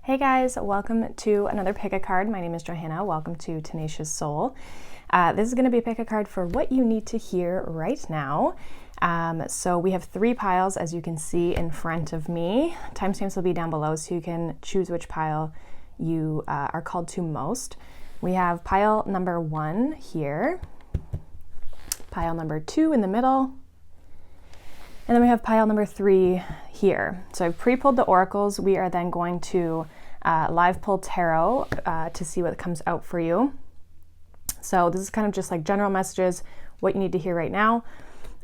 Hey guys, welcome to another pick a card. My name is Johanna. Welcome to Tenacious Soul. This is going to be a pick a card for what you need to hear right now. So we have 3 piles, as you can see in front of me. Timestamps will be down below so you can choose which pile you are called to most. We have pile number 1 here, pile number 2 in the middle, and then we have pile number 3 here. So I've pre-pulled the oracles. We are then going to live pull tarot to see what comes out for you. So this is kind of just like general messages, what you need to hear right now.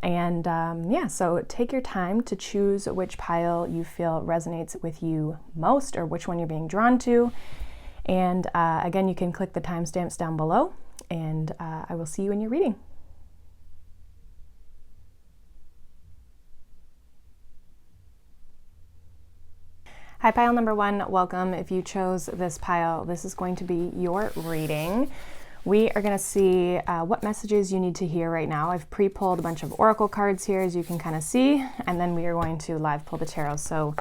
And yeah, so take your time to choose which pile you feel resonates with you most or which one you're being drawn to. And again, you can click the timestamps down below and I will see you in your reading. Hi, pile number 1, welcome. If you chose this pile, this is going to be your reading. We are going to see what messages you need to hear right now. I've pre-pulled a bunch of oracle cards here, as you can kind of see, and then we are going to live pull the tarot. So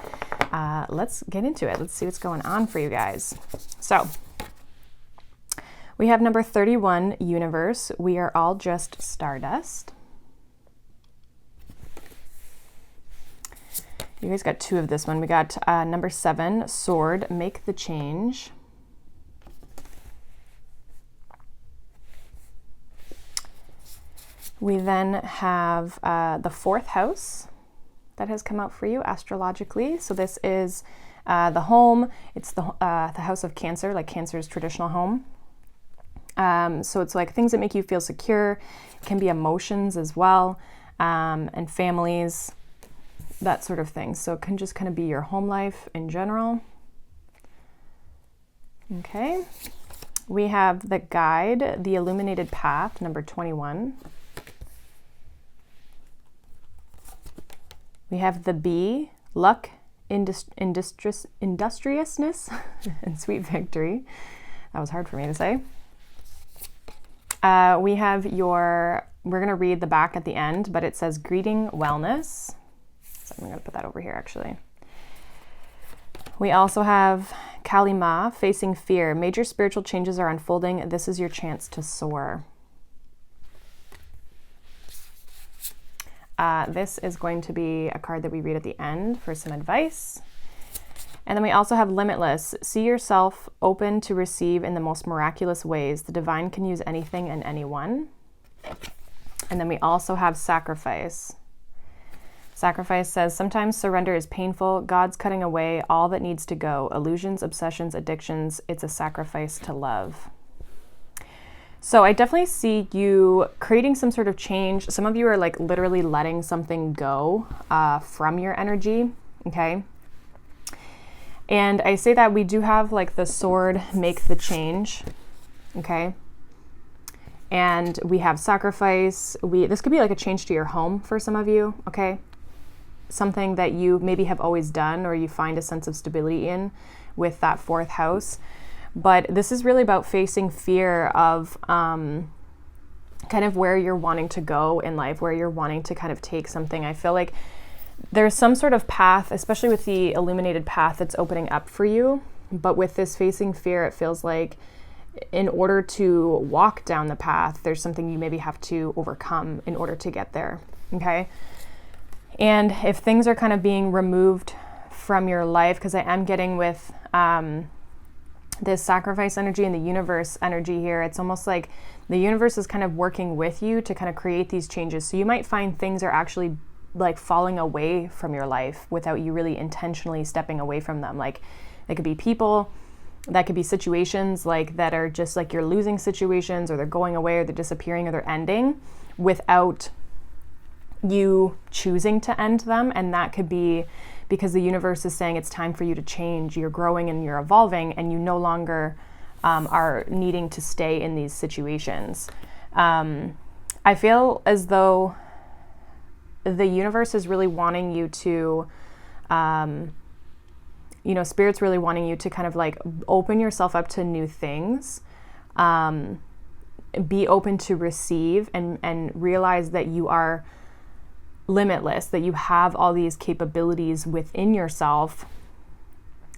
let's get into it. Let's see what's going on for you guys. So we have number 31, universe. We are all just stardust. You guys got 2 of this one. We got number 7, sword, make the change. We then have the 4th house that has come out for you astrologically. So this is the home. It's the house of Cancer, like Cancer's traditional home. So it's like things that make you feel secure. It can be emotions as well, and families, that sort of thing. So it can just kind of be your home life in general. Okay. We have the guide, the illuminated path, number 21. We have the bee, luck, industriousness, and sweet victory. That was hard for me to say. We have we're going to read the back at the end, but it says greeting wellness. So I'm going to put that over here actually. We also have Kalima, facing fear. Major spiritual changes are unfolding. This is your chance to soar. This is going to be a card that we read at the end for some advice. And then we also have limitless. See yourself open to receive in the most miraculous ways. The divine can use anything and anyone. And then we also have sacrifice. Sacrifice says, sometimes surrender is painful. God's cutting away all that needs to go. Illusions, obsessions, addictions. It's a sacrifice to love. So I definitely see you creating some sort of change. Some of you are like literally letting something go from your energy, okay? And I say that we do have like the sword, make the change, okay? And we have sacrifice. This could be like a change to your home for some of you, okay? Something that you maybe have always done or you find a sense of stability in with that 4th house. But this is really about facing fear of kind of where you're wanting to go in life, where you're wanting to kind of take something. I feel like there's some sort of path, especially with the illuminated path, that's opening up for you. But with this facing fear, it feels like in order to walk down the path, there's something you maybe have to overcome in order to get there, okay? And if things are kind of being removed from your life, because I am getting with this sacrifice energy and the universe energy here, it's almost like the universe is kind of working with you to kind of create these changes. So you might find things are actually like falling away from your life without you really intentionally stepping away from them. Like they could be people, that could be situations like that are just like you're losing situations, or they're going away, or they're disappearing, or they're ending without you choosing to end them. And that could be because the universe is saying it's time for you to change. You're growing and you're evolving, and you no longer are needing to stay in these situations. I feel as though the universe is really wanting you to, Spirit's really wanting you to kind of like open yourself up to new things, be open to receive, and realize that you are limitless, that you have all these capabilities within yourself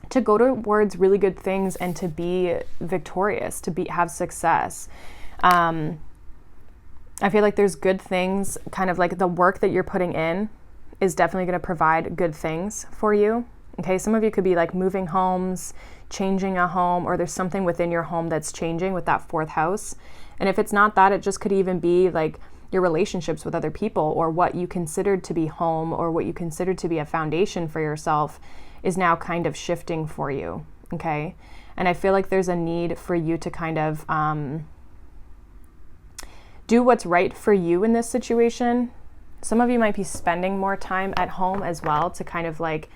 to go towards really good things and to be victorious, to have success. I feel like there's good things, kind of like the work that you're putting in is definitely going to provide good things for you. Okay, some of you could be like moving homes, changing a home, or there's something within your home that's changing with that 4th house. And if it's not that, it just could even be like your relationships with other people, or what you considered to be home, or what you considered to be a foundation for yourself is now kind of shifting for you. Okay, and I feel like there's a need for you to kind of do what's right for you in this situation. Some of you might be spending more time at home as well to kind of like,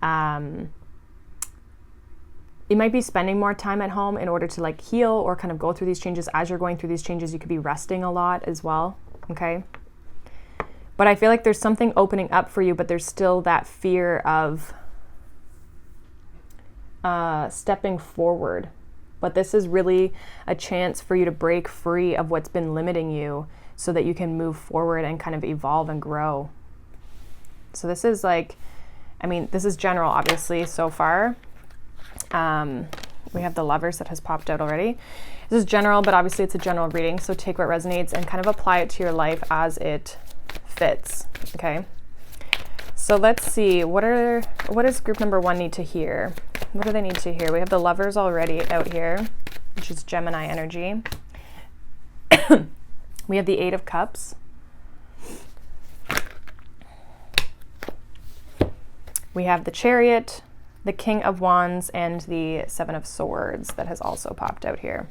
you might be spending more time at home in order to like heal or kind of go through these changes. As you're going through these changes, you could be resting a lot as well, okay? But I feel like there's something opening up for you, but there's still that fear of stepping forward. But this is really a chance for you to break free of what's been limiting you so that you can move forward and kind of evolve and grow. So this is like, I mean, this is general, obviously, so far. We have the Lovers that has popped out already. This is general, but obviously it's a general reading. So take what resonates and kind of apply it to your life as it fits, okay? So let's see, what does group number 1 need to hear? What do they need to hear? We have the Lovers already out here, which is Gemini energy. We have the 8 of Cups. We have the Chariot, the King of Wands, and the 7 of Swords that has also popped out here.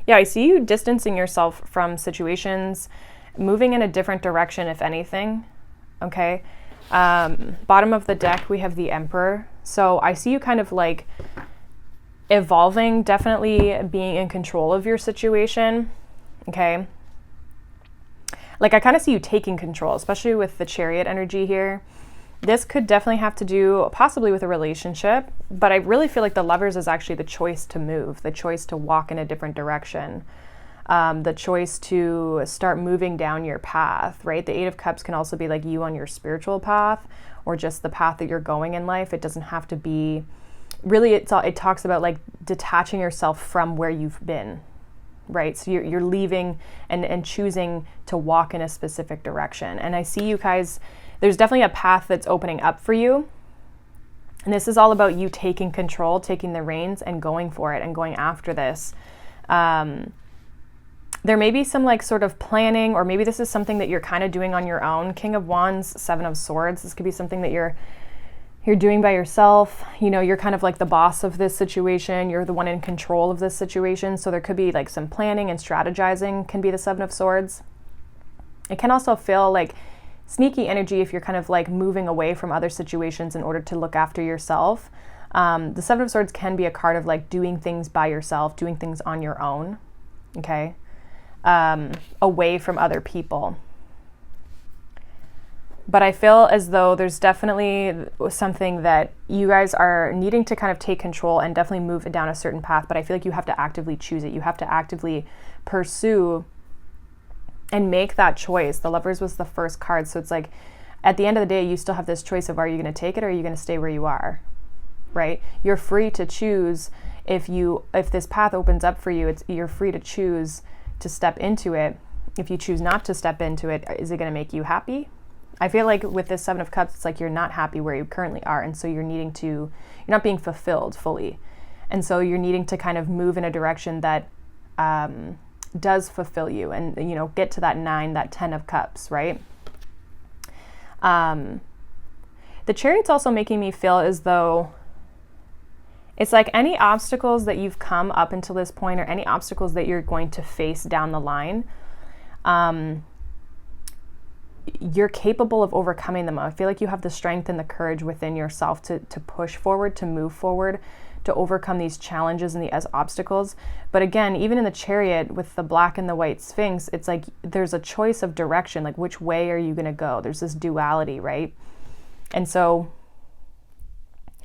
Yeah, I see you distancing yourself from situations, moving in a different direction, if anything. Okay. Bottom of the deck, we have the Emperor. So I see you kind of like evolving, definitely being in control of your situation. Okay. Like I kind of see you taking control, especially with the Chariot energy here. This could definitely have to do possibly with a relationship, but I really feel like the Lovers is actually the choice to move, the choice to walk in a different direction, the choice to start moving down your path, right? The 8 of Cups can also be like you on your spiritual path or just the path that you're going in life. It doesn't have to be, really it talks about like detaching yourself from where you've been, right? So you're leaving and choosing to walk in a specific direction. And I see you guys, there's definitely a path that's opening up for you. And this is all about you taking control, taking the reins and going for it and going after this. There may be some like sort of planning, or maybe this is something that you're kind of doing on your own. King of Wands, 7 of Swords. This could be something that you're doing by yourself. You know, you're kind of like the boss of this situation. You're the one in control of this situation. So there could be like some planning and strategizing can be the 7 of Swords. It can also feel like sneaky energy if you're kind of like moving away from other situations in order to look after yourself. The 7 of Swords can be a card of like doing things by yourself, doing things on your own, okay? Away from other people. But I feel as though there's definitely something that you guys are needing to kind of take control and definitely move down a certain path, but I feel like you have to actively choose it. You have to actively pursue and make that choice. The Lovers was the first card. So it's like, at the end of the day, you still have this choice of, are you going to take it or are you going to stay where you are, right? You're free to choose. If this path opens up for you, you're free to choose to step into it. If you choose not to step into it, is it going to make you happy? I feel like with this 7 of Cups, it's like you're not happy where you currently are. And so you're not being fulfilled fully. And so you're needing to kind of move in a direction that, does fulfill you and, you know, get to that 9, that 10 of Cups, right? The Chariot's also making me feel as though it's like any obstacles that you've come up until this point or any obstacles that you're going to face down the line, you're capable of overcoming them. I feel like you have the strength and the courage within yourself to push forward, to move forward, to overcome these challenges and these obstacles. But again, even in the Chariot with the black and the white Sphinx, it's like there's a choice of direction, like which way are you going to go? There's this duality, right? And so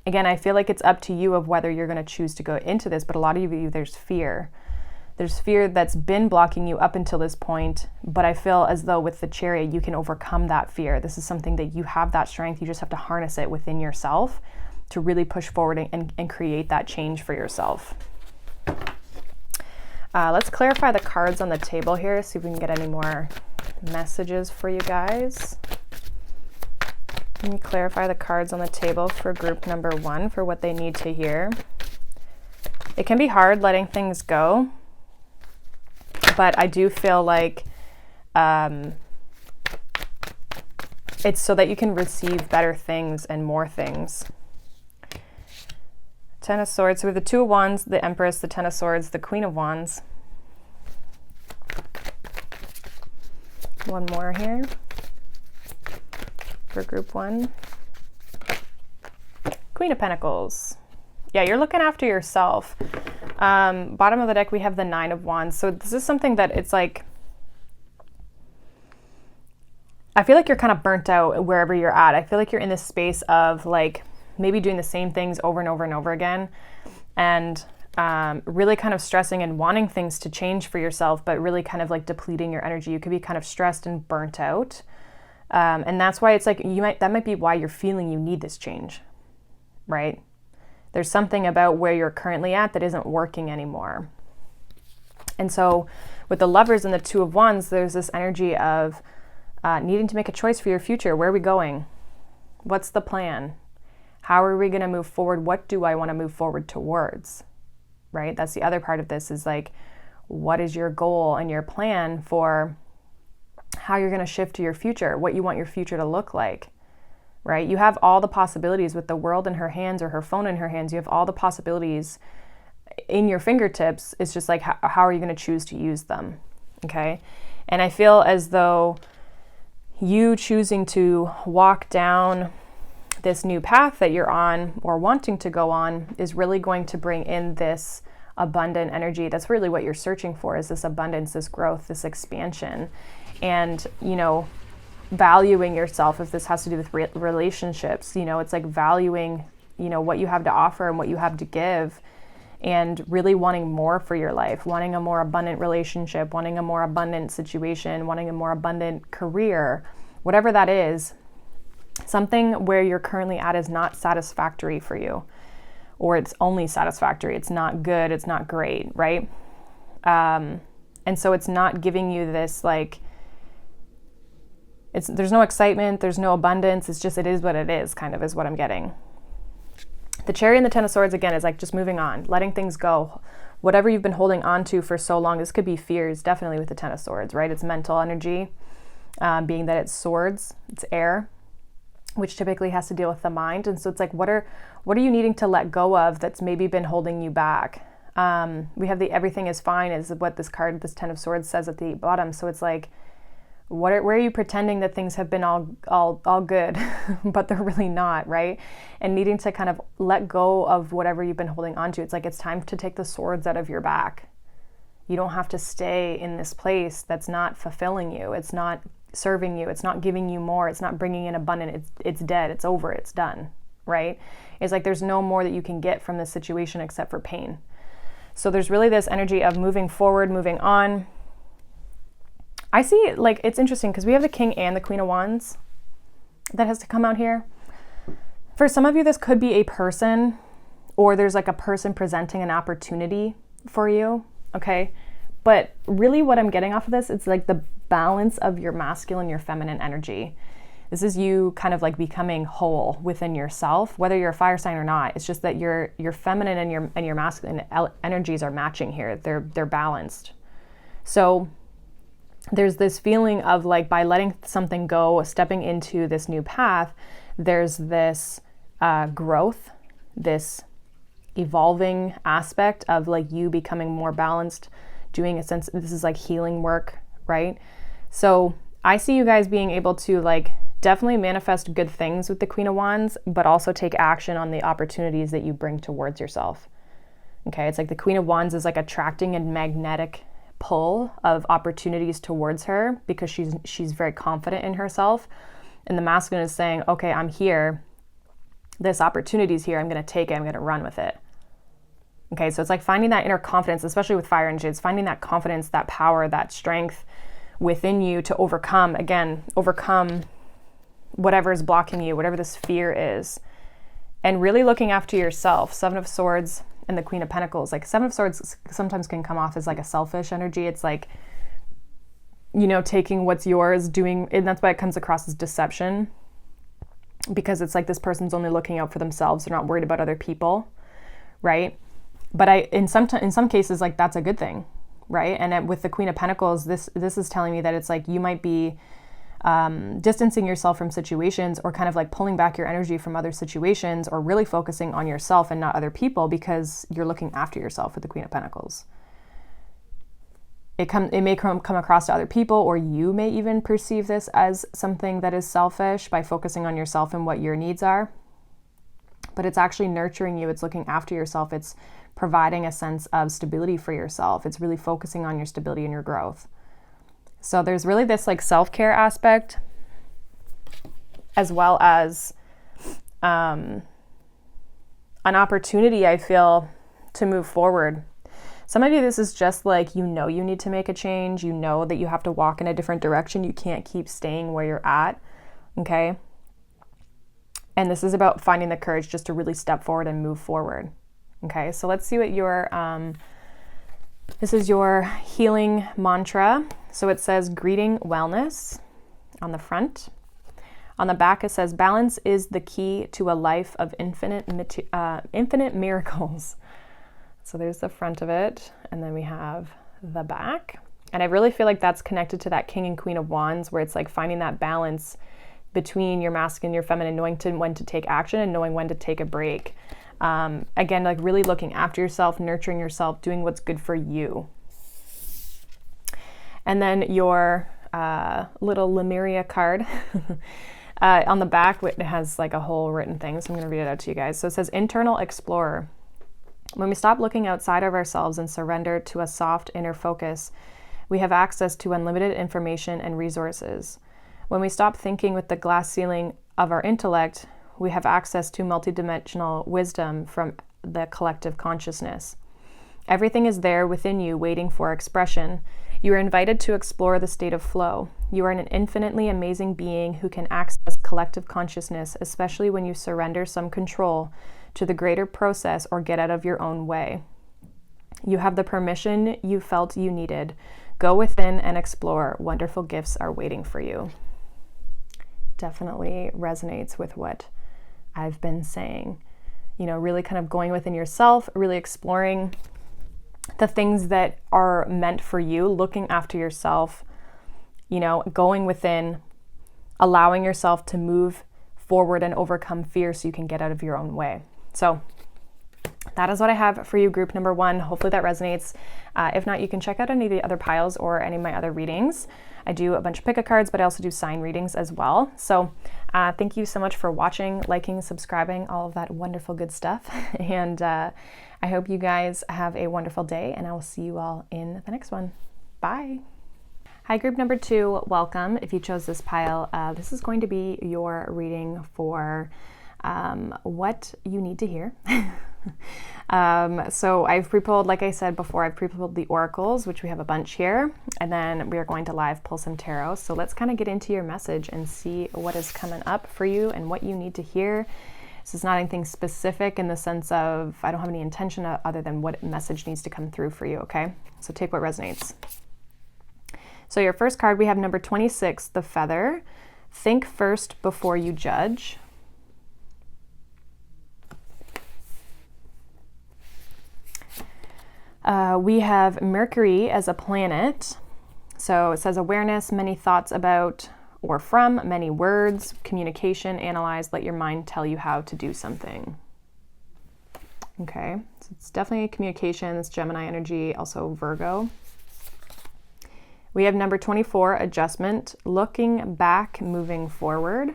again, I feel like it's up to you of whether you're going to choose to go into this, but a lot of you, there's fear. There's fear that's been blocking you up until this point, but I feel as though with the Chariot, you can overcome that fear. This is something that you have that strength. You just have to harness it within yourself to really push forward and create that change for yourself. Let's clarify the cards on the table here, see if we can get any more messages for you guys. Let me clarify the cards on the table for group number 1 for what they need to hear. It can be hard letting things go, but I do feel like it's so that you can receive better things and more things. Ten of Swords. So we have the Two of Wands, the Empress, the Ten of Swords, the Queen of Wands. One more here for group 1. Queen of Pentacles. Yeah, you're looking after yourself. Bottom of the deck, we have the Nine of Wands. So this is something that it's like, I feel like you're kind of burnt out wherever you're at. I feel like you're in this space of like maybe doing the same things over and over and over again, and really kind of stressing and wanting things to change for yourself, but really kind of like depleting your energy. You could be kind of stressed and burnt out. And that's why it's like that might be why you're feeling you need this change, right? There's something about where you're currently at that isn't working anymore. And so with the Lovers and the Two of Wands, there's this energy of needing to make a choice for your future. Where are we going? What's the plan? How are we going to move forward? What do I want to move forward towards? Right? That's the other part of this, is like, what is your goal and your plan for how you're going to shift to your future, what you want your future to look like, right? You have all the possibilities with the world in her hands or her phone in her hands. You have all the possibilities in your fingertips. It's just like, how are you going to choose to use them? Okay. And I feel as though you choosing to walk down this new path that you're on or wanting to go on is really going to bring in this abundant energy. That's really what you're searching for, is this abundance, this growth, this expansion. And, you know, valuing yourself, if this has to do with relationships, you know, it's like valuing, you know, what you have to offer and what you have to give, and really wanting more for your life, wanting a more abundant relationship, wanting a more abundant situation, wanting a more abundant career, whatever that is. Something where you're currently at is not satisfactory for you, or it's only satisfactory. It's not good. It's not great, right? And so it's not giving you this, like, there's no excitement, there's no abundance. It's just, it is what it is, kind of, is what I'm getting. The Chariot and the Ten of Swords, again, is like just moving on, letting things go. Whatever you've been holding on to for so long, this could be fears, definitely with the Ten of Swords, right? It's mental energy, being that it's swords, it's air, which typically has to deal with the mind. And so it's like, what are you needing to let go of that's maybe been holding you back? We have the everything is fine is what this card, this Ten of Swords, says at the bottom. So it's like, where are you pretending that things have been all good, but they're really not, right? And needing to kind of let go of whatever you've been holding on to. It's like, it's time to take the swords out of your back. You don't have to stay in this place that's not fulfilling you. It's not serving you. It's not giving you more. It's not bringing in abundance. It's dead. It's over. It's done, right? It's like, there's no more that you can get from this situation except for pain. So there's really this energy of moving forward, moving on. I see, like, it's interesting because we have the King and the Queen of Wands that has to come out here. For some of you, this could be a person, or there's like a person presenting an opportunity for you, okay? But really what I'm getting off of this, it's like the balance of your masculine, your feminine energy. This is you kind of like becoming whole within yourself, whether you're a fire sign or not. It's just that your feminine and your masculine energies are matching here. They're balanced. So there's this feeling of like, by letting something go, stepping into this new path, there's this growth, this evolving aspect of like you becoming more balanced, doing a sense, this is like healing work, right? So I see you guys being able to like definitely manifest good things with the Queen of Wands, but also take action on the opportunities that you bring towards yourself. Okay, it's like the Queen of Wands is like attracting a magnetic pull of opportunities towards her because she's very confident in herself, and the masculine is saying, okay, I'm here, this opportunity's here, I'm going to take it, I'm going to run with it. Okay, so it's like finding that inner confidence, especially with fire energy. It's finding that confidence, that power, that strength within you to overcome whatever is blocking you, whatever this fear is, and really looking after yourself. Seven of Swords and the Queen of Pentacles. Like Seven of Swords sometimes can come off as like a selfish energy. It's like, you know, taking what's yours, doing, and that's why it comes across as deception, because it's like this person's only looking out for themselves. They're not worried about other people, right? But in some cases, like that's a good thing, right? And with the Queen of Pentacles, this is telling me that it's like you might be distancing yourself from situations, or kind of like pulling back your energy from other situations, or really focusing on yourself and not other people, because you're looking after yourself with the Queen of Pentacles. It may come across to other people, or you may even perceive this as something that is selfish by focusing on yourself and what your needs are. But it's actually nurturing you. It's looking after yourself. It's providing a sense of stability for yourself. It's really focusing on your stability and your growth. So there's really this like self-care aspect, as well as an opportunity, I feel, to move forward. Some of you, this is just like, you know, you need to make a change. You know that you have to walk in a different direction. You can't keep staying where you're at. Okay. And this is about finding the courage just to really step forward and move forward. Okay. So let's see what your, this is your healing mantra. So it says greeting wellness on the front. On the back, it says balance is the key to a life of infinite miracles. So there's the front of it, and then we have the back. And I really feel like that's connected to that King and Queen of Wands, where it's like finding that balance between your masculine and your feminine, knowing when to take action and knowing when to take a break. Again, like really looking after yourself, nurturing yourself, doing what's good for you. And then your little lemuria card on the back, it has like a whole written thing. So I'm going to read it out to you guys. So it says internal explorer. When we stop looking outside of ourselves and surrender to a soft inner focus, we have access to unlimited information and resources. When we stop thinking with the glass ceiling of our intellect, we have access to multidimensional wisdom from the collective consciousness. Everything is there within you, waiting for expression. You are invited to explore the state of flow. You are an infinitely amazing being who can access collective consciousness, especially when you surrender some control to the greater process or get out of your own way. You have the permission you felt you needed. Go within and explore. Wonderful gifts are waiting for you. Definitely resonates with what I've been saying. You know, really kind of going within yourself, really exploring the things that are meant for you, looking after yourself, you know, going within, allowing yourself to move forward and overcome fear so you can get out of your own way. So that is what I have for you, group number 1. Hopefully that resonates. If not, you can check out any of the other piles or any of my other readings. I do a bunch of pick-a cards, but I also do sign readings as well. So thank you so much for watching, liking, subscribing, all of that wonderful good stuff. And I hope you guys have a wonderful day, and I will see you all in the next one. Bye. Hi, group number 2. Welcome. If you chose this pile, this is going to be your reading for what you need to hear. So I've pre-pulled, like I said before, I've pre-pulled the oracles, which we have a bunch here, and then we are going to live pull some tarot. So let's kind of get into your message and see what is coming up for you and what you need to hear. This is not anything specific in the sense of, I don't have any intention other than what message needs to come through for you, okay? So take what resonates. So your first card, we have number 26, the Feather. Think first before you judge. We have Mercury as a planet. So it says awareness, many thoughts about or from, many words, communication, analyze, let your mind tell you how to do something. Okay, so it's definitely communications, Gemini energy, also Virgo. We have number 24, adjustment, looking back, moving forward.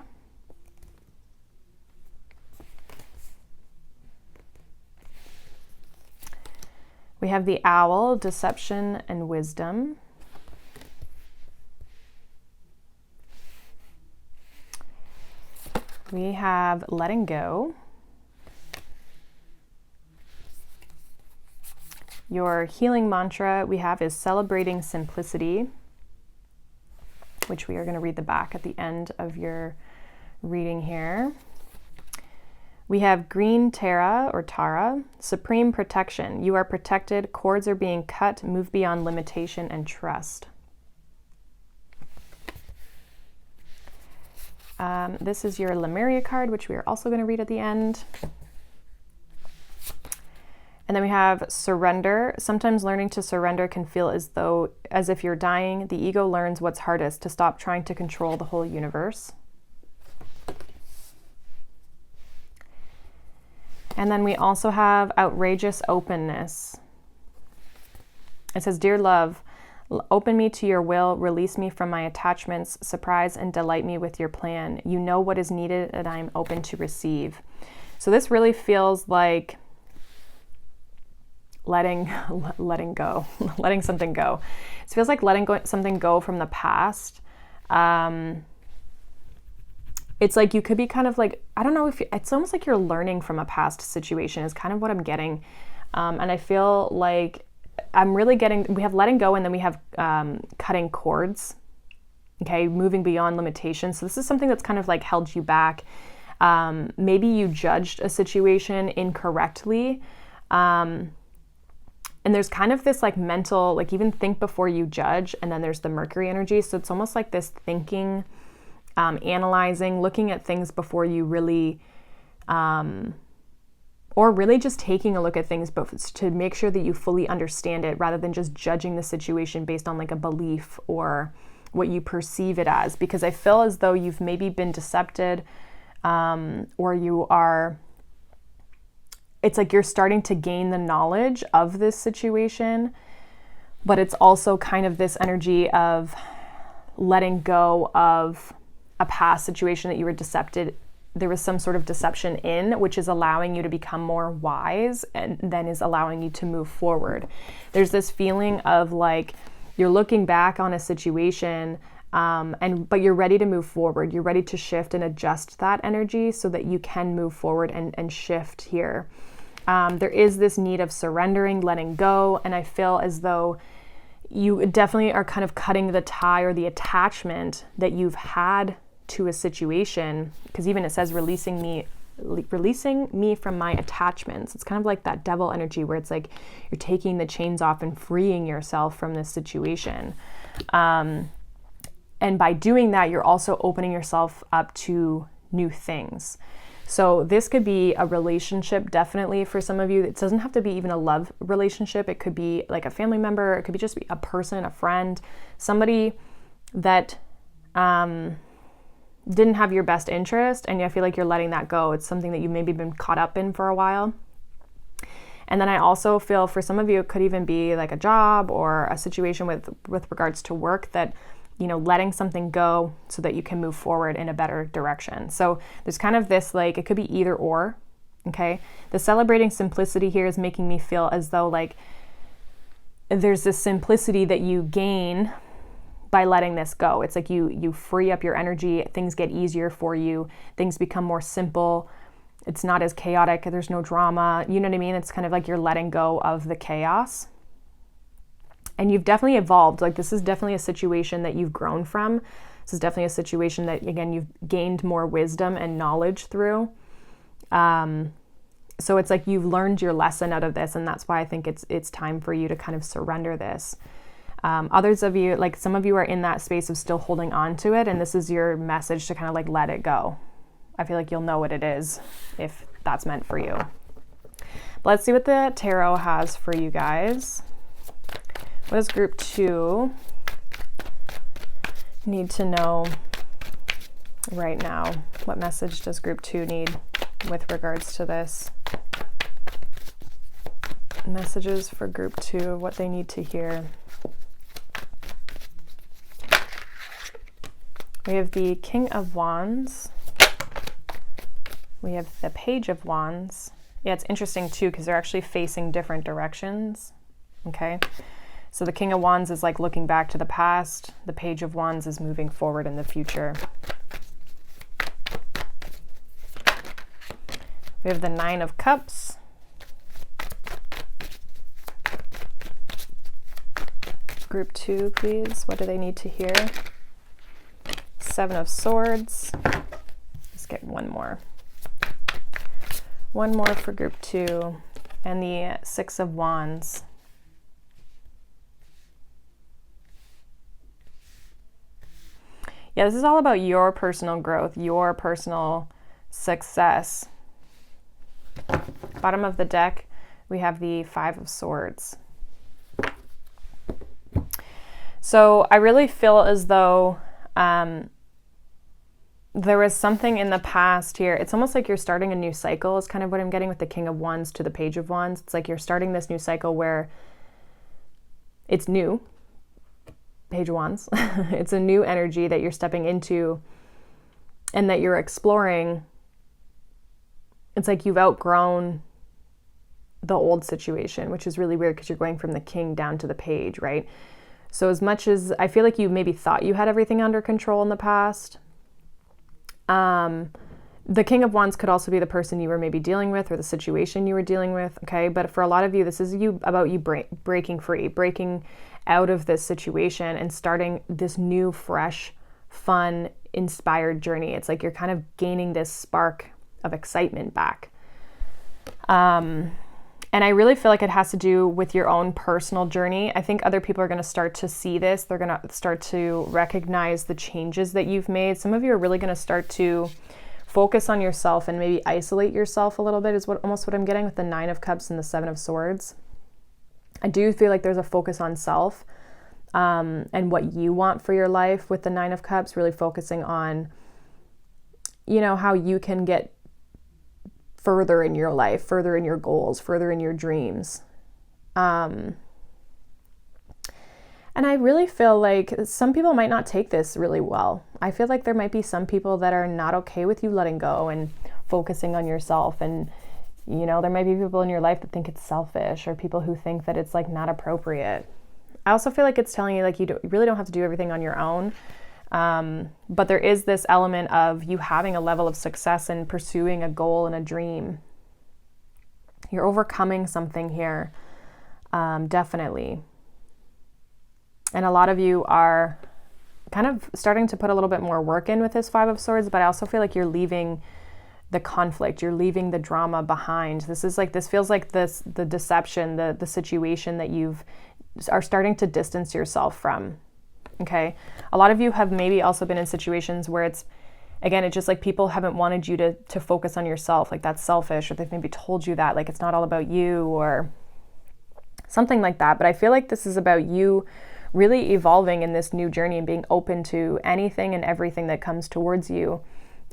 We have the Owl, deception and wisdom. We have letting go. Your healing mantra we have is celebrating simplicity, which we are going to read the back at the end of your reading here. We have green Tara or Tara, supreme protection. You are protected, cords are being cut, move beyond limitation and trust. This is your Lemuria card, which we are also going to read at the end. And then we have surrender. Sometimes learning to surrender can feel as if you're dying. The ego learns what's hardest, to stop trying to control the whole universe. And then we also have outrageous openness. It says, dear love, open me to your will, release me from my attachments, surprise and delight me with your plan. You know what is needed and I am open to receive. So this really feels like letting go, letting something go. It feels like letting something go from the past. It's like you could be kind of like, I don't know if it's almost like you're learning from a past situation is kind of what I'm getting. And I feel like I'm really getting, we have letting go and then we have cutting cords, okay, moving beyond limitations. So this is something that's kind of like held you back. Maybe you judged a situation incorrectly. And there's kind of this like mental, like even think before you judge, and then there's the Mercury energy. So it's almost like this thinking, analyzing, looking at things before you really, or really just taking a look at things to make sure that you fully understand it rather than just judging the situation based on like a belief or what you perceive it as. Because I feel as though you've maybe been decepted, or you are, it's like you're starting to gain the knowledge of this situation, but it's also kind of this energy of letting go of a past situation that you were decepted. There was some sort of deception in, which is allowing you to become more wise and then is allowing you to move forward. There's this feeling of like you're looking back on a situation, but you're ready to move forward. You're ready to shift and adjust that energy so that you can move forward and shift here. There is this need of surrendering, letting go, and I feel as though you definitely are kind of cutting the tie or the attachment that you've had to a situation, because even it says releasing me from my attachments. It's kind of like that devil energy where it's like you're taking the chains off and freeing yourself from this situation. And by doing that, you're also opening yourself up to new things. So this could be a relationship, definitely for some of you. It doesn't have to be even a love relationship. It could be like a family member. It could be just a person, a friend, somebody that didn't have your best interest, and I feel like you're letting that go. It's something that you've maybe been caught up in for a while. And then I also feel for some of you, it could even be like a job or a situation with regards to work that, you know, letting something go so that you can move forward in a better direction. So there's kind of this, like, it could be either or, okay? The celebrating simplicity here is making me feel as though like there's this simplicity that you gain by letting this go. It's like you free up your energy, things get easier for you, things become more simple. It's not as chaotic, there's no drama, you know what I mean? It's kind of like you're letting go of the chaos. And you've definitely evolved. Like this is definitely a situation that you've grown from. This is definitely a situation that, again, you've gained more wisdom and knowledge through. So it's like you've learned your lesson out of this, and that's why I think it's time for you to kind of surrender this. Others of you, like some of you are in that space of still holding on to it, and this is your message to kind of like let it go. I feel like you'll know what it is if that's meant for you. But let's see what the tarot has for you guys. What does group 2 need to know right now? What message does group 2 need with regards to this? Messages for group 2, what they need to hear. We have the King of Wands. We have the Page of Wands. Yeah, it's interesting too, because they're actually facing different directions. Okay. So the King of Wands is like looking back to the past. The Page of Wands is moving forward in the future. We have the Nine of Cups. Group 2, please. What do they need to hear? Seven of Swords. Let's get one more. One more for group 2, and the Six of Wands. Yeah, this is all about your personal growth, your personal success. Bottom of the deck, we have the Five of Swords. So I really feel as though there was something in the past here. It's almost like you're starting a new cycle is kind of what I'm getting with the King of Wands to the Page of Wands. It's like you're starting this new cycle where it's new. Page of Wands. It's a new energy that you're stepping into and that you're exploring. It's like you've outgrown the old situation, which is really weird because you're going from the King down to the Page, right? So as much as I feel like you maybe thought you had everything under control in the past, the King of Wands could also be the person you were maybe dealing with or the situation you were dealing with, okay? But for a lot of you, this is about you breaking free, breaking out of this situation and starting this new, fresh, fun, inspired journey. It's like you're kind of gaining this spark of excitement back. And I really feel like it has to do with your own personal journey. I think other people are going to start to see this. They're going to start to recognize the changes that you've made. Some of you are really going to start to focus on yourself and maybe isolate yourself a little bit is almost what I'm getting with the Nine of Cups and the Seven of Swords. I do feel like there's a focus on self and what you want for your life with the Nine of Cups, really focusing on, how you can get further in your life, further in your goals, further in your dreams. And I really feel like some people might not take this really well. I feel like there might be some people that are not okay with you letting go and focusing on yourself. And, there might be people in your life that think it's selfish or people who think that it's like not appropriate. I also feel like it's telling you like you really don't have to do everything on your own. But there is this element of you having a level of success and pursuing a goal and a dream. You're overcoming something here, definitely. And a lot of you are kind of starting to put a little bit more work in with this Five of Swords, but I also feel like you're leaving the conflict, you're leaving the drama behind. This feels like the deception, the situation that are starting to distance yourself from. Okay. A lot of you have maybe also been in situations where it's just like people haven't wanted you to focus on yourself. Like that's selfish, or they've maybe told you that, like it's not all about you or something like that. But I feel like this is about you really evolving in this new journey and being open to anything and everything that comes towards you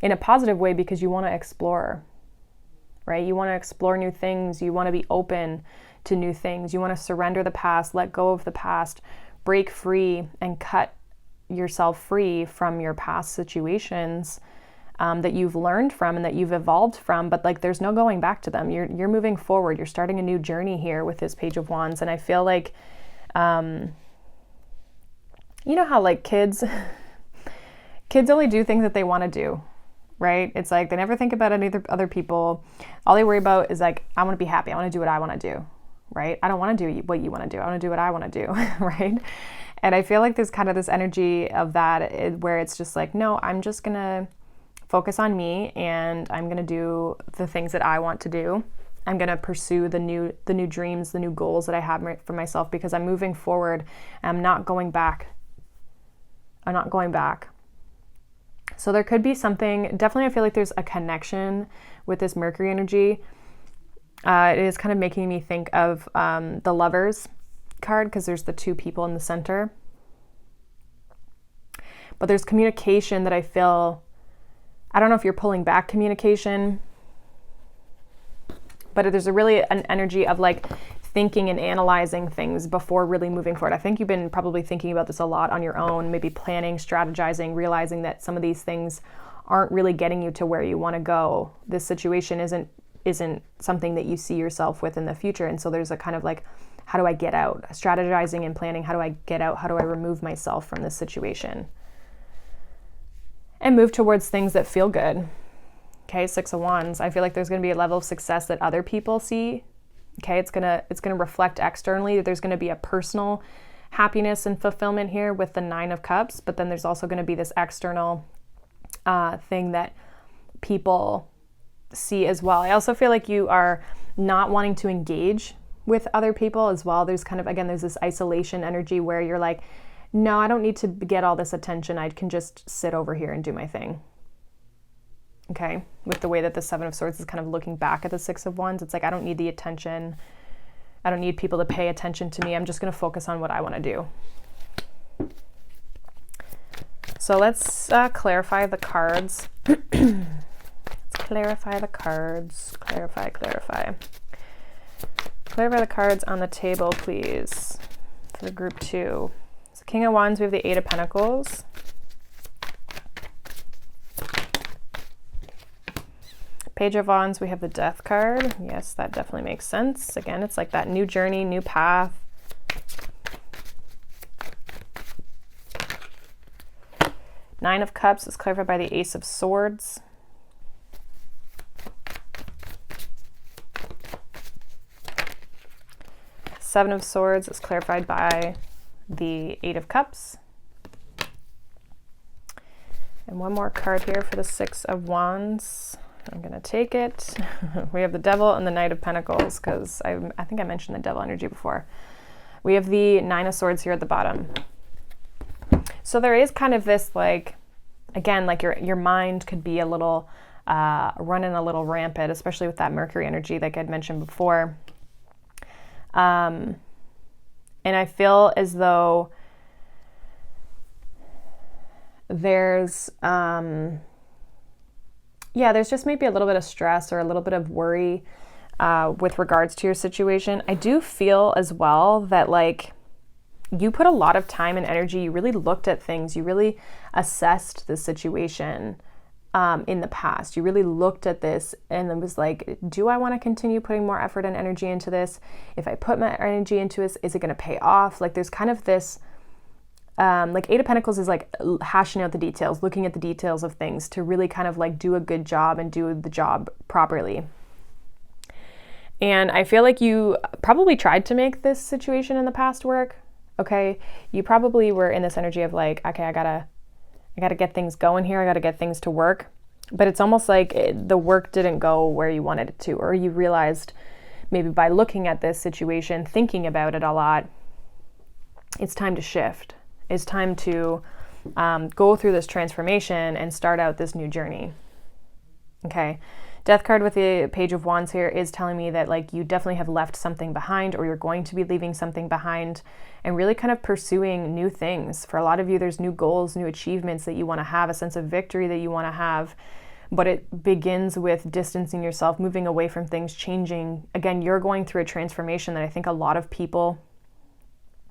in a positive way because you want to explore, right? You want to explore new things. You want to be open to new things. You want to surrender the past, let go of the past, break free and cut yourself free from your past situations that you've learned from and that you've evolved from, but like there's no going back to them. You're moving forward. You're starting a new journey here with this Page of Wands. And I feel like, how like kids only do things that they want to do, right? It's like they never think about any other people. All they worry about is like, I want to be happy. I want to do what I want to do. Right? I don't want to do what you want to do. I want to do what I want to do, right? And I feel like there's kind of this energy of that where it's just like, no, I'm just going to focus on me and I'm going to do the things that I want to do. I'm going to pursue the new dreams, the new goals that I have for myself because I'm moving forward. I'm not going back. So there could be something, definitely I feel like there's a connection with this Mercury energy. It is kind of making me think of the Lovers card because there's the two people in the center. But there's communication that I feel, I don't know if you're pulling back communication, but there's an energy of like thinking and analyzing things before really moving forward. I think you've been probably thinking about this a lot on your own, maybe planning, strategizing, realizing that some of these things aren't really getting you to where you want to go. This situation isn't something that you see yourself with in the future. And so there's a kind of like, how do I get out? Strategizing and planning, how do I get out? How do I remove myself from this situation? And move towards things that feel good. Okay, Six of Wands. I feel like there's going to be a level of success that other people see. Okay, it's gonna reflect externally. There's going to be a personal happiness and fulfillment here with the Nine of Cups, but then there's also going to be this external thing that people see as well. I also feel like you are not wanting to engage with other people as well. There's kind of, again, there's this isolation energy where you're like, no, I don't need to get all this attention. I can just sit over here and do my thing. Okay, with the way that the Seven of Swords is kind of looking back at the Six of Wands, it's like, I don't need the attention. I don't need people to pay attention to me. I'm just going to focus on what I want to do. So let's clarify the cards. Let's clarify the cards. Clarify. Clarify the cards on the table, please, for group 2. So King of Wands, we have the Eight of Pentacles. Page of Wands, we have the Death card. Yes, that definitely makes sense. Again, it's like that new journey, new path. Nine of Cups is clarified by the Ace of Swords. Seven of Swords is clarified by the Eight of Cups. And one more card here for the Six of Wands. I'm going to take it. We have the Devil and the Knight of Pentacles, because I think I mentioned the Devil energy before. We have the Nine of Swords here at the bottom. So there is kind of this, like, again, like your mind could be a little, running a little rampant, especially with that Mercury energy, like I'd mentioned before. And I feel as though there's, there's just maybe a little bit of stress or a little bit of worry with regards to your situation. I do feel as well that, like, you put a lot of time and energy. You really looked at things. You really assessed the situation in the past. You really looked at this and it was like, do I want to continue putting more effort and energy into this? If I put my energy into this, is it going to pay off? Like, there's kind of this, like, Eight of Pentacles is like hashing out the details, looking at the details of things to really kind of like do a good job and do the job properly. And I feel like you probably tried to make this situation in the past work. Okay. You probably were in this energy of like, okay, I gotta get things going here. I gotta get things to work. But it's almost like the work didn't go where you wanted it to, or you realized maybe by looking at this situation, thinking about it a lot, it's time to shift. It's time to go through this transformation and start out this new journey. Okay. Death card with the Page of Wands here is telling me that, like, you definitely have left something behind, or you're going to be leaving something behind, and really kind of pursuing new things. For a lot of you, there's new goals, new achievements that you want to have, a sense of victory that you want to have, but it begins with distancing yourself, moving away from things, changing. Again, you're going through a transformation that I think a lot of people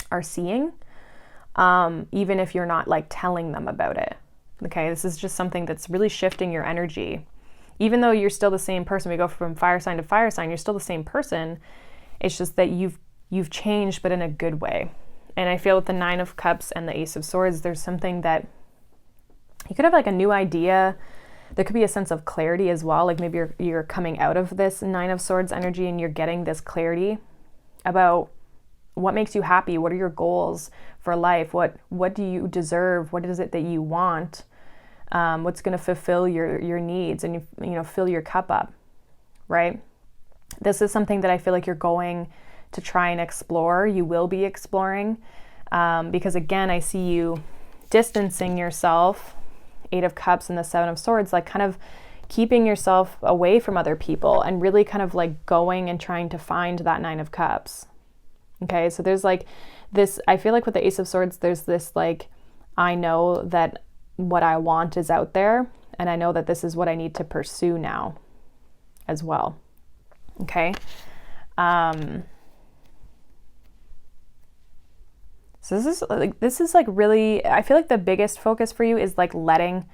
are seeing, even if you're not, like, telling them about it. Okay, this is just something that's really shifting your energy. Even though you're still the same person, we go from fire sign to fire sign, you're still the same person. It's just that you've changed, but in a good way. And I feel with the Nine of Cups and the Ace of Swords, there's something that you could have, like, a new idea. There could be a sense of clarity as well. Like, maybe you're coming out of this Nine of Swords energy and you're getting this clarity about what makes you happy. What are your goals for life? What do you deserve? What is it that you want? What's going to fulfill your needs and, you know, fill your cup up, right? This is something that I feel like you're going to try and explore. You will be exploring, because, again, I see you distancing yourself, Eight of Cups and the Seven of Swords, like kind of keeping yourself away from other people and really kind of like going and trying to find that Nine of Cups. Okay, so there's like this, I feel like with the Ace of Swords, there's this like, I know that what I want is out there, and I know that this is what I need to pursue now as well. Okay. So this is like really, I feel like the biggest focus for you is like letting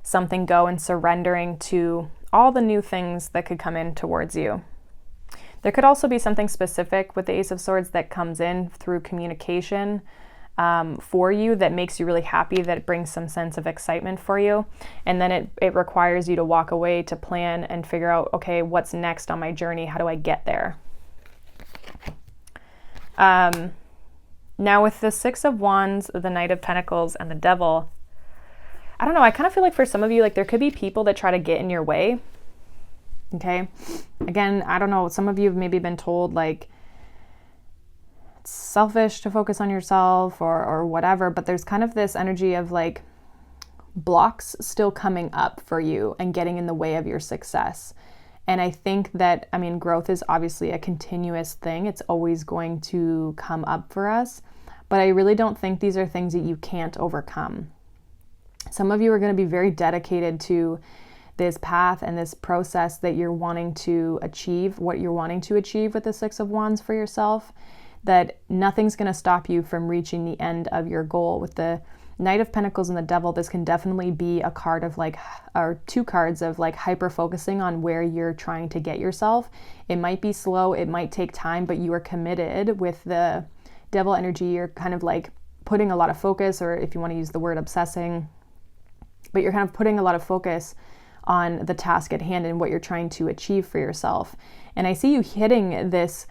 something go and surrendering to all the new things that could come in towards you. There could also be something specific with the Ace of Swords that comes in through communication for you that makes you really happy, that brings some sense of excitement for you. And then it requires you to walk away to plan and figure out, okay, what's next on my journey? How do I get there? Now with the Six of Wands, the Knight of Pentacles, and the Devil, I don't know, I kind of feel like for some of you, like there could be people that try to get in your way. Okay. Again, I don't know. Some of you have maybe been told like it's selfish to focus on yourself or whatever, but there's kind of this energy of like blocks still coming up for you and getting in the way of your success. And I think that, I mean, growth is obviously a continuous thing. It's always going to come up for us, but I really don't think these are things that you can't overcome. Some of you are going to be very dedicated to this path and this process that you're wanting to achieve, what you're wanting to achieve with the Six of Wands for yourself, that nothing's going to stop you from reaching the end of your goal. With the Knight of Pentacles and the Devil, this can definitely be a card of like, or two cards of like hyper focusing on where you're trying to get yourself. It might be slow, it might take time, but you are committed. With the Devil energy, you're kind of like putting a lot of focus, or if you want to use the word obsessing, but you're kind of putting a lot of focus on the task at hand and what you're trying to achieve for yourself. And I see you hitting this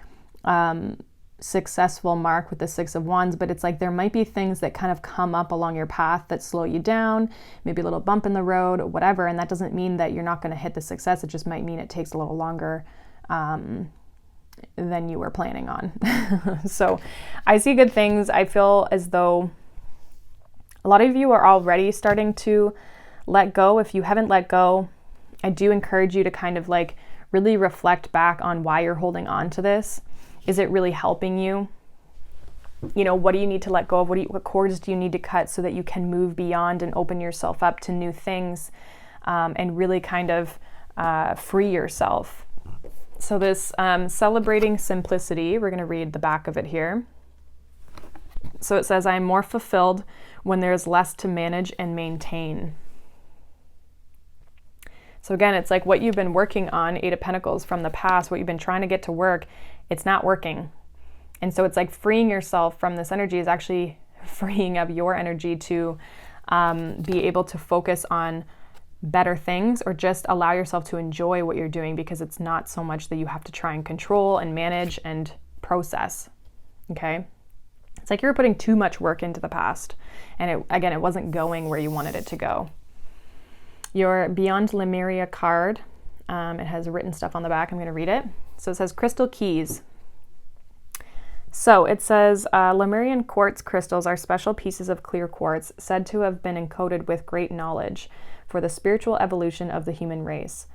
successful mark with the Six of Wands, but it's like there might be things that kind of come up along your path that slow you down, maybe a little bump in the road, whatever. And that doesn't mean that you're not going to hit the success. It just might mean it takes a little longer than you were planning on. So I see good things. I feel as though a lot of you are already starting to let go. If you haven't let go, I do encourage you to kind of like really reflect back on why you're holding on to this. Is it really helping you? You know, what do you need to let go of? What cords do you need to cut so that you can move beyond and open yourself up to new things, and really kind of free yourself? So this celebrating simplicity, we're going to read the back of it here. So it says, I am more fulfilled when there's less to manage and maintain. So again, it's like what you've been working on, Eight of Pentacles from the past, what you've been trying to get to work, it's not working. And so it's like freeing yourself from this energy is actually freeing up your energy to be able to focus on better things, or just allow yourself to enjoy what you're doing, because it's not so much that you have to try and control and manage and process. Okay? It's like you were putting too much work into the past, and it wasn't going where you wanted it to go. Your Beyond Lemuria card, it has written stuff on the back. I'm going to read it. So it says crystal keys. So it says Lemurian quartz crystals are special pieces of clear quartz said to have been encoded with great knowledge for the spiritual evolution of the human race.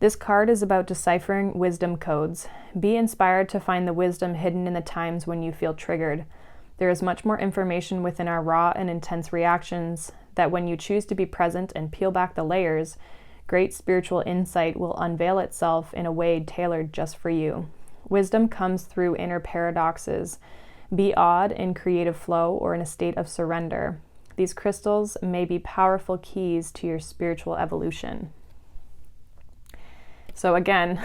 This card is about deciphering wisdom codes. Be inspired to find the wisdom hidden in the times when you feel triggered. There is much more information within our raw and intense reactions that when you choose to be present and peel back the layers, great spiritual insight will unveil itself in a way tailored just for you. Wisdom comes through inner paradoxes. Be awed in creative flow or in a state of surrender. These crystals may be powerful keys to your spiritual evolution. So again,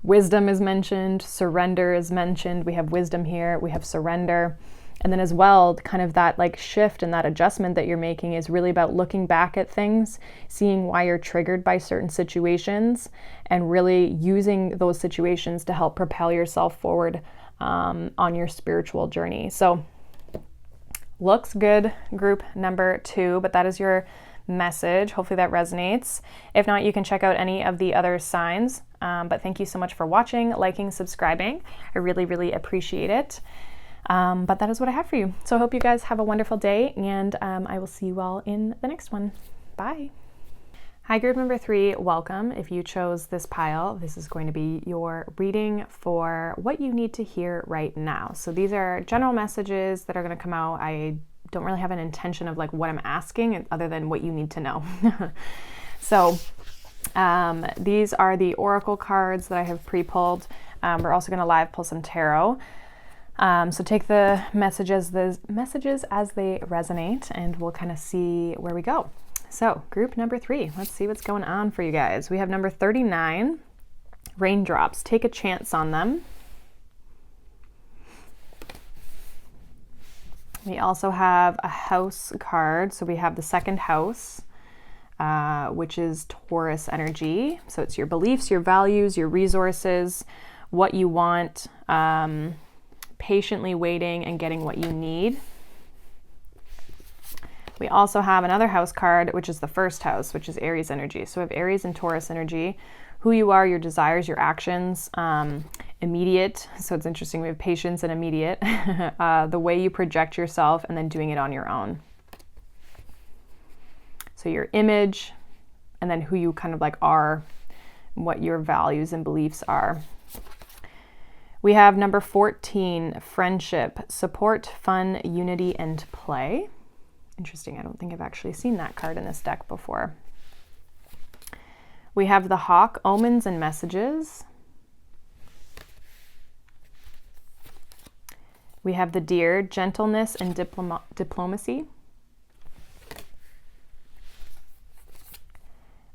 wisdom is mentioned, surrender is mentioned. We have wisdom here, we have surrender. And then as well, kind of that like shift and that adjustment that you're making is really about looking back at things, seeing why you're triggered by certain situations, and really using those situations to help propel yourself forward on your spiritual journey. So looks good, group number 2, but that is your message. Hopefully that resonates. If not, you can check out any of the other signs. But thank you so much for watching, liking, subscribing. I really, really appreciate it. But that is what I have for you. So I hope you guys have a wonderful day, and I will see you all in the next one. Bye. Hi, group number 3, welcome. If you chose this pile, this is going to be your reading for what you need to hear right now. So these are general messages that are going to come out. I don't really have an intention of like what I'm asking other than what you need to know. So these are the oracle cards that I have pre-pulled. We're also going to live pull some tarot. So take the messages as they resonate, and we'll kind of see where we go. So group number 3, let's see what's going on for you guys. We have number 39, raindrops. Take a chance on them. We also have a house card. So we have the second house, which is Taurus energy. So it's your beliefs, your values, your resources, what you want, patiently waiting and getting what you need. We also have another house card, which is the first house, which is Aries energy. So we have Aries and Taurus energy who you are, your desires, your actions, immediate. So it's interesting. We have patience and immediate, the way you project yourself, and then doing it on your own. So your image, and then who you kind of like are, what your values and beliefs are. We have number 14, friendship, support, fun, unity, and play. Interesting. I don't think I've actually seen that card in this deck before. We have the hawk, omens and messages. We have the deer, gentleness and diplomacy.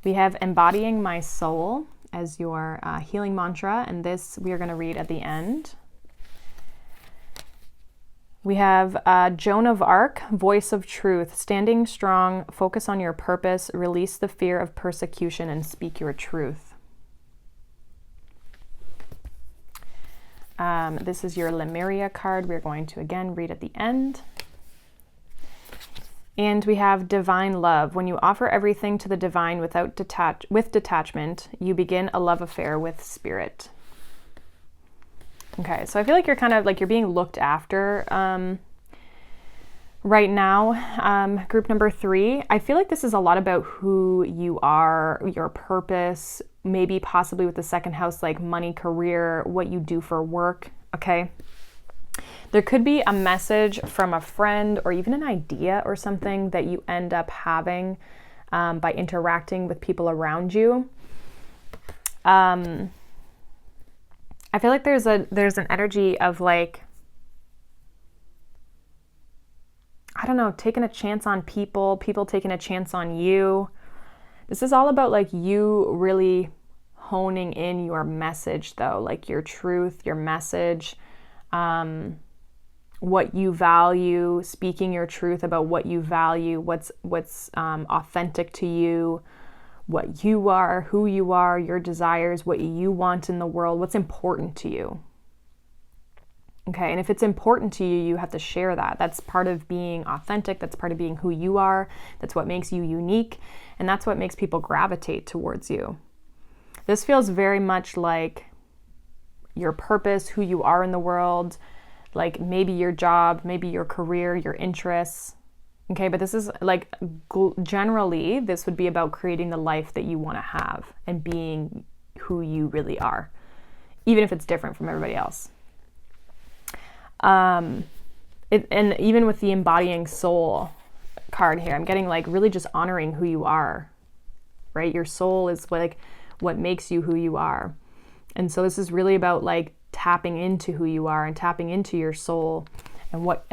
We have embodying my soul as your healing mantra, and this we are going to read at the end. We have Joan of Arc, voice of truth, standing strong, focus on your purpose, release the fear of persecution, and speak your truth. This is your Lemuria card. We're going to again read at the end. And we have divine love. When you offer everything to the divine with detachment, you begin a love affair with spirit. Okay, so I feel like you're kind of like you're being looked after right now. Group number 3, I feel like this is a lot about who you are, your purpose, maybe possibly with the second house, like money, career, what you do for work, okay? There could be a message from a friend or even an idea or something that you end up having by interacting with people around you. I feel like there's an energy of like, I don't know, taking a chance on people taking a chance on you. This is all about like you really honing in your message though, like your truth, your message, what you value, speaking your truth about what you value, what's authentic to you, what you are, who you are, your desires, what you want in the world, what's important to you. Okay, and if it's important to you, you have to share that. That's part of being authentic. That's part of being who you are. That's what makes you unique. And that's what makes people gravitate towards you. This feels very much like your purpose, who you are in the world, like maybe your job, maybe your career, your interests. Okay, but this is like generally, this would be about creating the life that you want to have and being who you really are, even if it's different from everybody else. And even with the embodying soul card here, I'm getting like really just honoring who you are, right? Your soul is like what makes you who you are. And so this is really about like tapping into who you are and tapping into your soul and what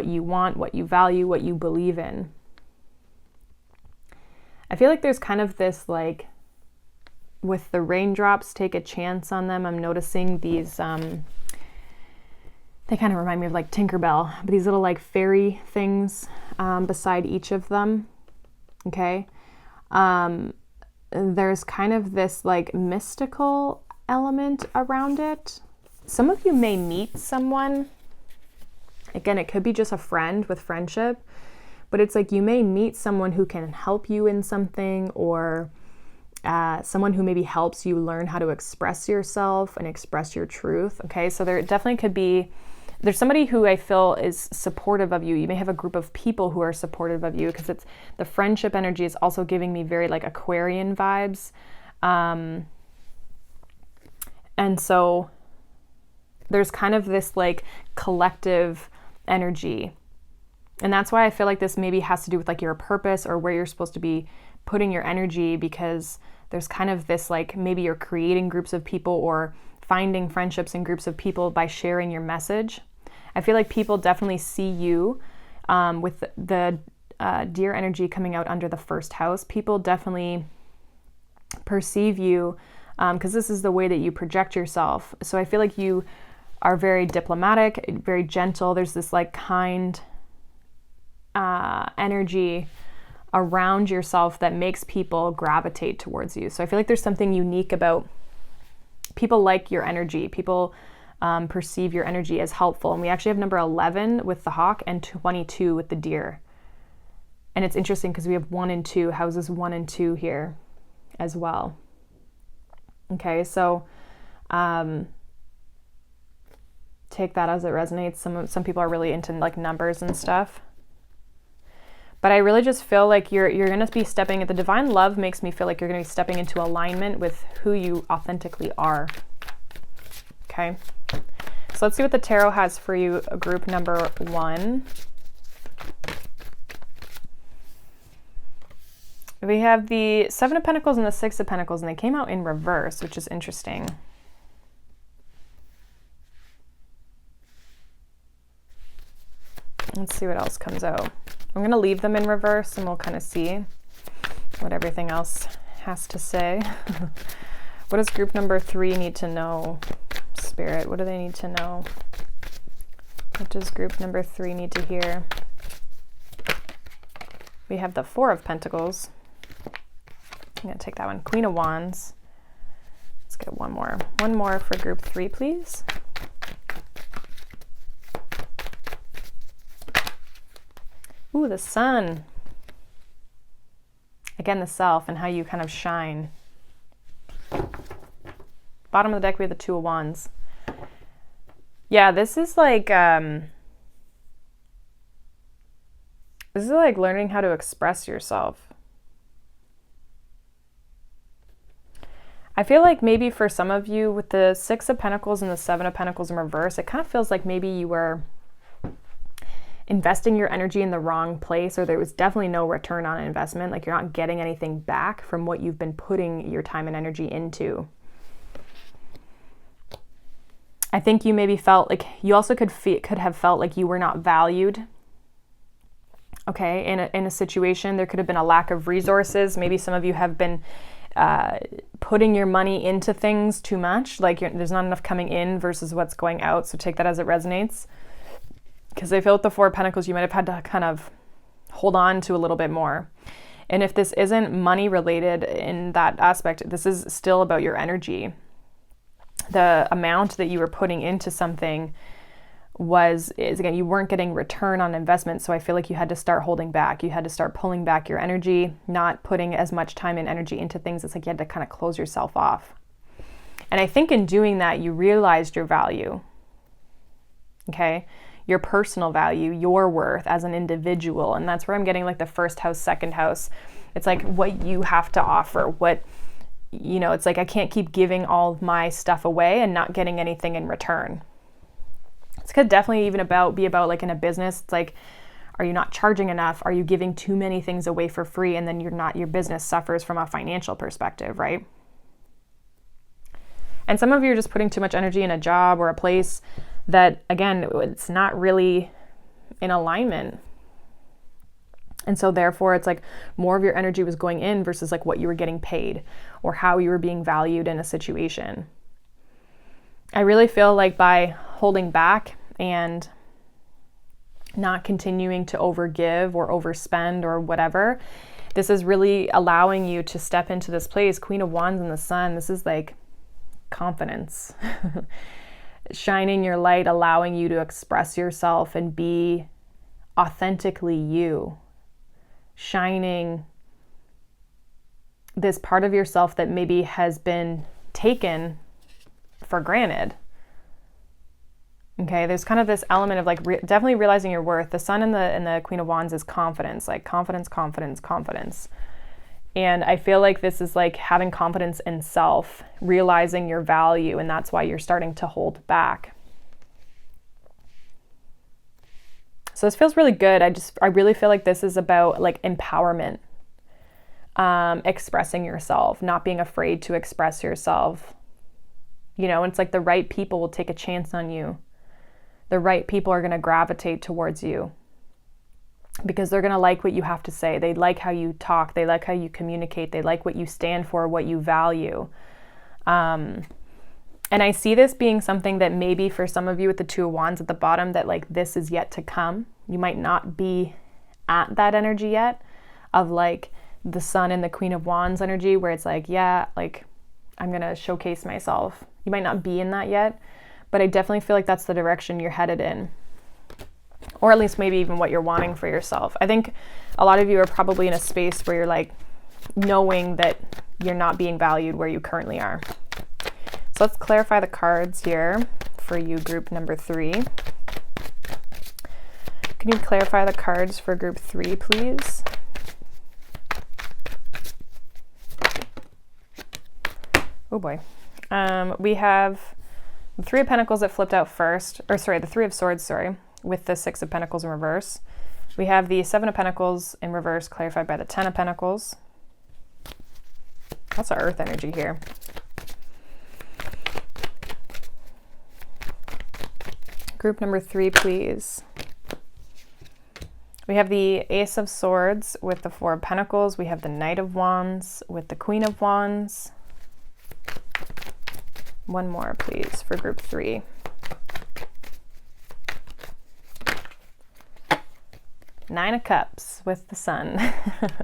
you want, what you value, what you believe in. I feel like there's kind of this like, with the raindrops, take a chance on them. I'm noticing these, they kind of remind me of like Tinkerbell, but these little like fairy things beside each of them, okay? There's kind of this like mystical element around it. Some of you may meet someone. Again, it could be just a friend with friendship, but it's like you may meet someone who can help you in something, or someone who maybe helps you learn how to express yourself and express your truth. Okay, so there definitely could be, there's somebody who I feel is supportive of you. You may have a group of people who are supportive of you, because it's the friendship energy is also giving me very like Aquarian vibes. And so there's kind of this like collective energy. And that's why I feel like this maybe has to do with like your purpose or where you're supposed to be putting your energy, because there's kind of this like, maybe you're creating groups of people or finding friendships in groups of people by sharing your message. I feel like people definitely see you with the deer energy coming out under the first house. People definitely perceive you because this is the way that you project yourself. So I feel like you are very diplomatic, very gentle. There's this like kind energy around yourself that makes people gravitate towards you. So I feel like there's something unique about people, like your energy. People perceive your energy as helpful. And we actually have number 11 with the hawk and 22 with the deer. And it's interesting because we have 1 and 2, houses 1 and 2 here as well. Okay, so take that as it resonates. Some people are really into like numbers and stuff. But I really just feel like you're going to be stepping at the divine love makes me feel like you're going to be stepping into alignment with who you authentically are. Okay. So let's see what the tarot has for you, group number 1. We have the 7 of Pentacles and the 6 of Pentacles, and they came out in reverse, which is interesting. Let's see what else comes out. I'm going to leave them in reverse and we'll kind of see what everything else has to say. What does group number 3 need to know? Spirit, what do they need to know? What does group number 3 need to hear? We have the 4 of Pentacles. I'm going to take that one. Queen of Wands. Let's get one more. One more for group 3, please. Ooh, the Sun. Again, the self and how you kind of shine. Bottom of the deck, we have the 2 of Wands. Yeah, this is like learning how to express yourself. I feel like maybe for some of you with the 6 of Pentacles and the 7 of Pentacles in reverse, it kind of feels like maybe you were investing your energy in the wrong place, or there was definitely no return on investment. Like you're not getting anything back from what you've been putting your time and energy into. I think you maybe felt like you also could have felt like you were not valued. Okay, in a situation, there could have been a lack of resources. Maybe some of you have been putting your money into things too much. Like there's not enough coming in versus what's going out. So take that as it resonates. Because I feel with the 4 of Pentacles, you might have had to kind of hold on to a little bit more. And if this isn't money related in that aspect, this is still about your energy. The amount that you were putting into something is again, you weren't getting return on investment. So I feel like you had to start holding back. You had to start pulling back your energy, not putting as much time and energy into things. It's like you had to kind of close yourself off. And I think in doing that, you realized your value. Okay. Your personal value, your worth as an individual. And that's where I'm getting like the first house, second house. It's like what you have to offer, it's like I can't keep giving all of my stuff away and not getting anything in return. It's could definitely even be about like in a business. It's like, are you not charging enough? Are you giving too many things away for free? And then your business suffers from a financial perspective, right? And some of you are just putting too much energy in a job or a place that, again, it's not really in alignment. And so therefore it's like more of your energy was going in versus like what you were getting paid or how you were being valued in a situation. I really feel like by holding back and not continuing to overgive or overspend or whatever, this is really allowing you to step into this place. Queen of Wands and the Sun, this is like confidence. Shining your light, allowing you to express yourself and be authentically you. Shining this part of yourself that maybe has been taken for granted. Okay, there's kind of this element of like definitely realizing your worth. The Sun and the Queen of Wands is confidence, like confidence, confidence, confidence. And I feel like this is like having confidence in self, realizing your value, and that's why you're starting to hold back. So this feels really good. I really feel like this is about like empowerment, expressing yourself, not being afraid to express yourself. And it's like the right people will take a chance on you. The right people are going to gravitate towards you because they're going to like what you have to say. They like how you talk. They like how you communicate. They like what you stand for, what you value. And I see this being something that maybe for some of you with the 2 of Wands at the bottom, that like this is yet to come. You might not be at that energy yet of like the Sun and the Queen of Wands energy where it's like, yeah, like I'm going to showcase myself. You might not be in that yet, but I definitely feel like that's the direction you're headed in. Or at least maybe even what you're wanting for yourself. I think a lot of you are probably in a space where you're like knowing that you're not being valued where you currently are. So let's clarify the cards here for you, group number 3. Can you clarify the cards for group 3, please? Oh boy. We have the 3 of Pentacles that flipped out first, or sorry, the 3 of Swords, sorry, with the 6 of Pentacles in reverse. We have the 7 of Pentacles in reverse, clarified by the 10 of Pentacles. Lots of earth energy here. Group number 3, please. We have the Ace of Swords with the 4 of Pentacles. We have the Knight of Wands with the Queen of Wands. One more, please, for group 3. Nine of Cups with the Sun.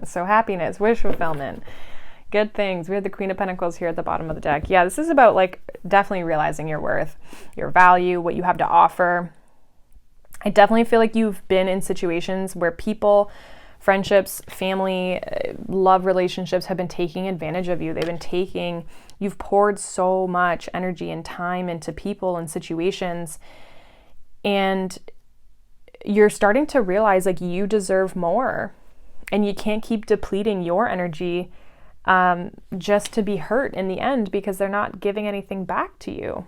So happiness, wish fulfillment, good things. We have the Queen of Pentacles here at the bottom of the deck. Yeah, this is about like definitely realizing your worth, your value, what you have to offer. I definitely feel like you've been in situations where people, friendships, family, love relationships have been taking advantage of you. You've poured so much energy and time into people and situations, and you're starting to realize like you deserve more, and you can't keep depleting your energy just to be hurt in the end because they're not giving anything back to you.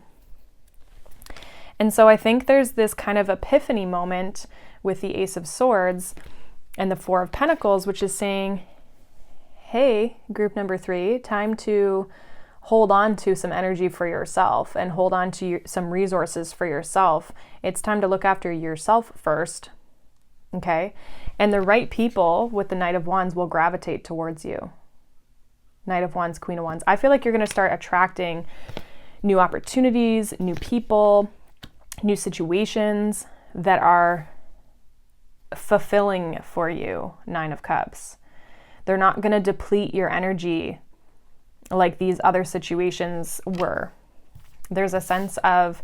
And so I think there's this kind of epiphany moment with the Ace of Swords and the 4 of Pentacles, which is saying, hey, group number 3, time to hold on to some energy for yourself and hold on to some resources for yourself. It's time to look after yourself first, okay? And the right people with the Knight of Wands will gravitate towards you. Knight of Wands, Queen of Wands. I feel like you're going to start attracting new opportunities, new people, new situations that are fulfilling for you, 9 of Cups. They're not going to deplete your energy like these other situations were. There's a sense of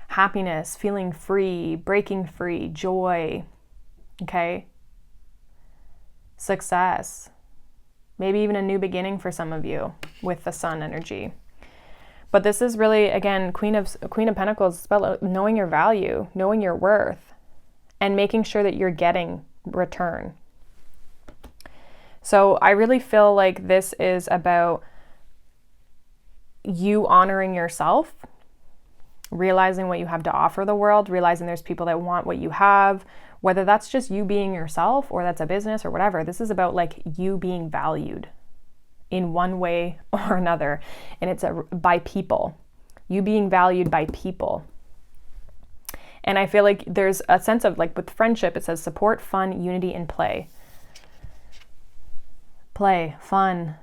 happiness, feeling free, breaking free, joy, okay? Success. Maybe even a new beginning for some of you with the Sun energy. But this is really, again, Queen of Pentacles, it's about knowing your value, knowing your worth, and making sure that you're getting return. So I really feel like this is about you honoring yourself, realizing what you have to offer the world, realizing there's people that want what you have, whether that's just you being yourself or that's a business or whatever. This is about like you being valued in one way or another. And it's by people, you being valued by people. And I feel like there's a sense of like with friendship, it says support, fun, unity, and play. Play, fun,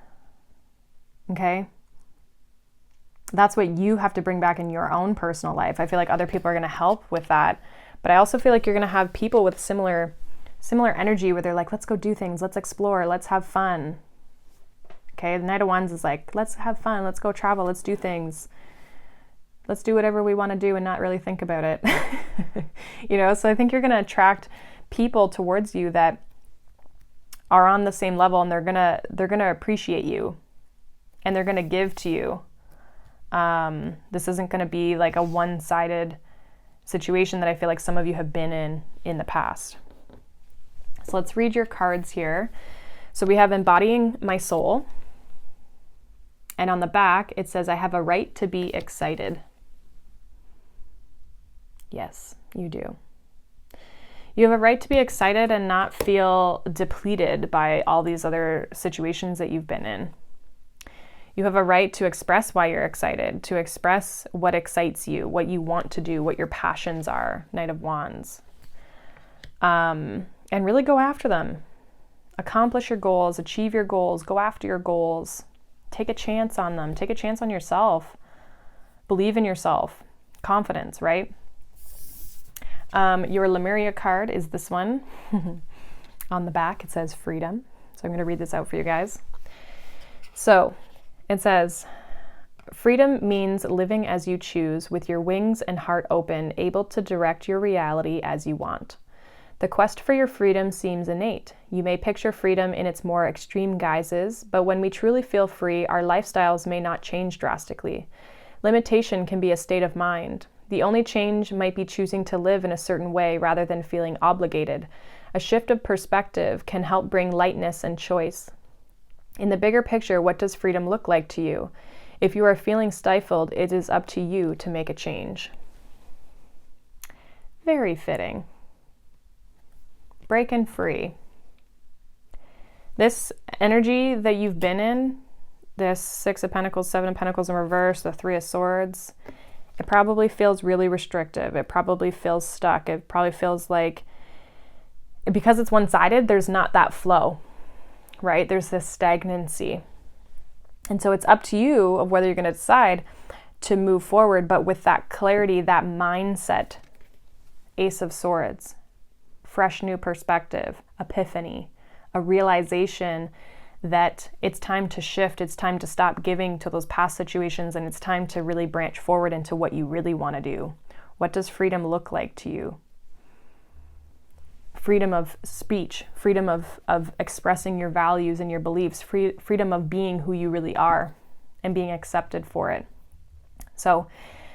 okay? That's what you have to bring back in your own personal life. I feel like other people are going to help with that. But I also feel like you're going to have people with similar energy where they're like, let's go do things, let's explore, let's have fun. Okay, the Knight of Wands is like, let's have fun, let's go travel, let's do things. Let's do whatever we want to do and not really think about it. You know, so I think you're going to attract people towards you that are on the same level, and they're going to appreciate you, and they're going to give to you. This isn't going to be like a one-sided situation that I feel like some of you have been in the past. So let's read your cards here. So we have embodying my soul. And on the back, it says, I have a right to be excited. Yes, you do. You have a right to be excited and not feel depleted by all these other situations that you've been in. You have a right to express why you're excited, to express what excites you, what you want to do, what your passions are, Knight of Wands. And really go after them. Accomplish your goals, achieve your goals, go after your goals. Take a chance on them. Take a chance on yourself. Believe in yourself. Confidence, right? Your Lemuria card is this one. On the back, it says freedom. So I'm going to read this out for you guys. So it says, freedom means living as you choose, with your wings and heart open, able to direct your reality as you want. The quest for your freedom seems innate. You may picture freedom in its more extreme guises, but when we truly feel free, our lifestyles may not change drastically. Limitation can be a state of mind. The only change might be choosing to live in a certain way rather than feeling obligated. A shift of perspective can help bring lightness and choice. In the bigger picture, what does freedom look like to you? If you are feeling stifled, it is up to you to make a change. Very fitting. Breaking free. This energy that you've been in, this 6 of Pentacles, 7 of Pentacles in reverse, the 3 of Swords, it probably feels really restrictive. It probably feels stuck. It probably feels like, because it's one-sided, there's not that flow, right? There's this stagnancy. And so it's up to you of whether you're going to decide to move forward, but with that clarity, that mindset. Ace of Swords, fresh new perspective, epiphany, a realization that it's time to shift, it's time to stop giving to those past situations, and it's time to really branch forward into what you really want to do. What does freedom look like to you? Freedom of speech, freedom of expressing your values and your beliefs, freedom of being who you really are and being accepted for it. So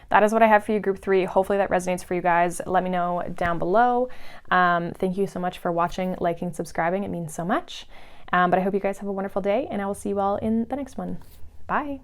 that is what I have for you, Group 3. Hopefully that resonates for you guys. Let me know down below. Thank you so much for watching, liking, subscribing. It means so much. But I hope you guys have a wonderful day, and I will see you all in the next one. Bye.